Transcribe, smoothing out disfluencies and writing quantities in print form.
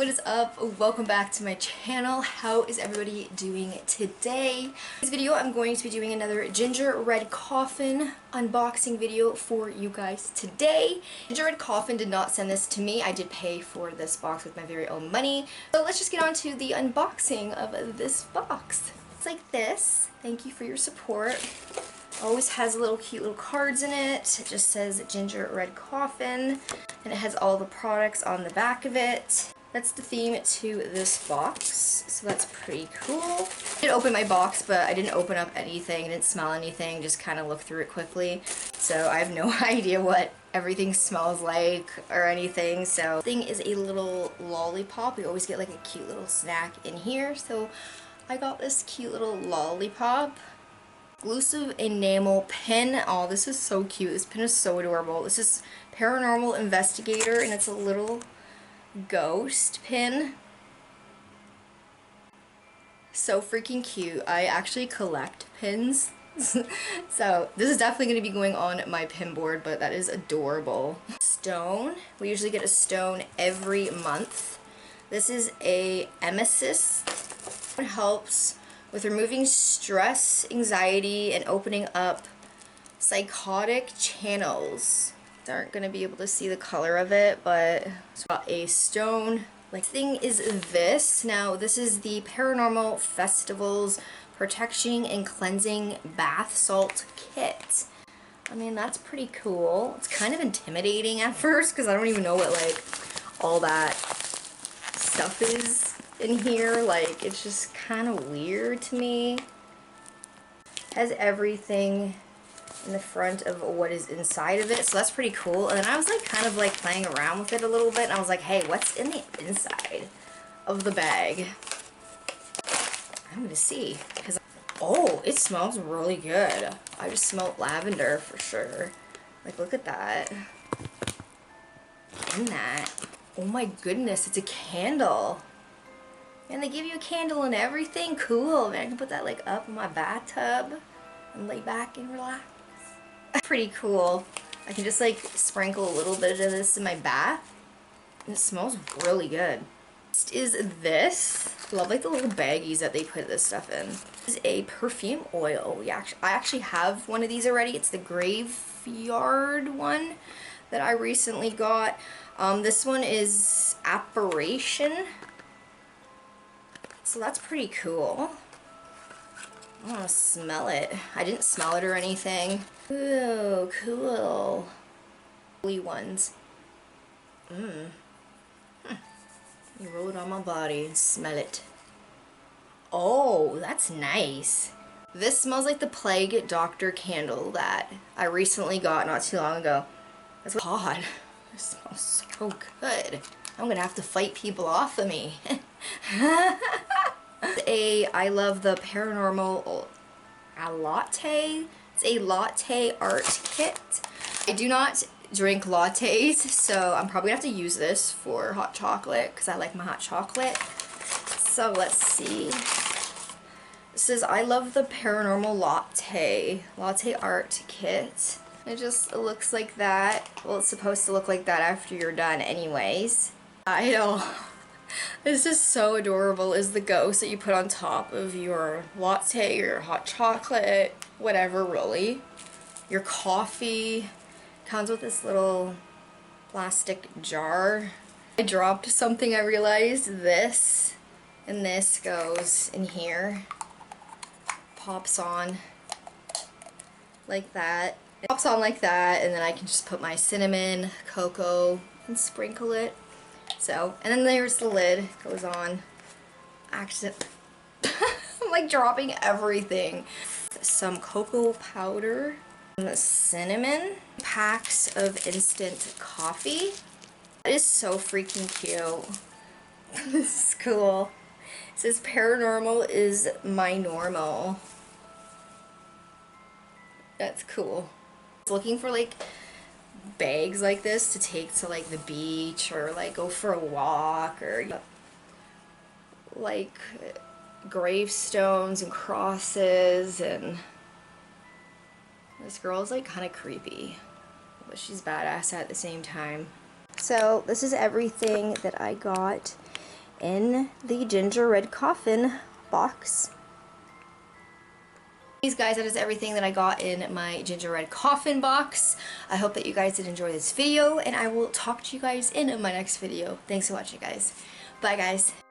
What is up? Welcome back to my channel. How is everybody doing today? In this video I'm going to be doing another Ginger Red Coffin unboxing video for you guys today. Ginger Red Coffin did not send this to me. I did pay for this box with my very own money. So let's just get on to the unboxing of this box. It's like this. Thank you for your support. Always has little cute little cards in it. It just says Ginger Red Coffin and it has all the products on the back of it. That's the theme to this box, so that's pretty cool. I did open my box, but I didn't open up anything, I didn't smell anything, just kind of looked through it quickly. So I have no idea what everything smells like or anything. So the thing is a little lollipop. We always get like a cute little snack in here, so I got this cute little lollipop. Exclusive enamel pin. Oh, this is so cute. This pin is so adorable. This is Paranormal Investigator, and it's a little ghost pin. So freaking cute. I actually collect pins. So this is definitely going to be going on my pin board, but that is adorable. Stone. We usually get a stone every month. This is a emesis. It helps with removing stress, anxiety, and opening up psychotic channels. Aren't going to be able to see the color of it, but it's got a stone. Like thing is this. Now this is the Paranormal Festival's Protection and Cleansing Bath Salt Kit. I mean, that's pretty cool. It's kind of intimidating at first because I don't even know what like all that stuff is in here. Like it's just kind of weird to me. Has everything in the front of what is inside of it, so that's pretty cool. And then I was like kind of like playing around with it a little bit, and I was like, hey, what's in the inside of the bag? I'm gonna see, because oh, it smells really good. I just smelled lavender for sure. Like, look at that. And that, oh my goodness, it's a candle. And they give you a candle and everything. Cool. Man, I can put that like up in my bathtub and lay back and relax. Pretty cool. I can just like sprinkle a little bit of this in my bath and it smells really good. Next is this. I love like the little baggies that they put this stuff in. This is a perfume oil. I actually have one of these already. It's the Graveyard one that I recently got. This one is Apparition. So that's pretty cool. I want to smell it. I didn't smell it or anything. Ooh, cool. Blue ones. You roll it on my body and smell it. Oh, that's nice. This smells like the Plague Doctor candle that I recently got not too long ago. That's hot. It smells so good. I'm gonna have to fight people off of me. I love the Paranormal latte. It's a latte art kit. I do not drink lattes, so I'm probably gonna have to use this for hot chocolate because I like my hot chocolate. So let's see. This is I love the Paranormal latte art kit. It just looks like that. Well, it's supposed to look like that after you're done anyways. I know. This is so adorable. Is the ghost that you put on top of your latte or hot chocolate, whatever really. Your coffee comes with this little plastic jar. I dropped something, I realized. This and this goes in here. Pops on like that. It pops on like that, and then I can just put my cinnamon, cocoa, and sprinkle it. So, and then there's the lid, goes on. I'm like dropping everything. Some cocoa powder, and cinnamon, packs of instant coffee. That is so freaking cute. This is cool. It says paranormal is my normal. That's cool. Looking for like bags like this to take to like the beach or like go for a walk, or like gravestones and crosses. And this girl is like kind of creepy, but she's badass at the same time. So this is everything that I got in the ginger red coffin box. Guys, that is everything that I got in my ginger red coffin box. I hope that you guys did enjoy this video, and I will talk to you guys in my next video. Thanks for watching, guys. Bye, guys.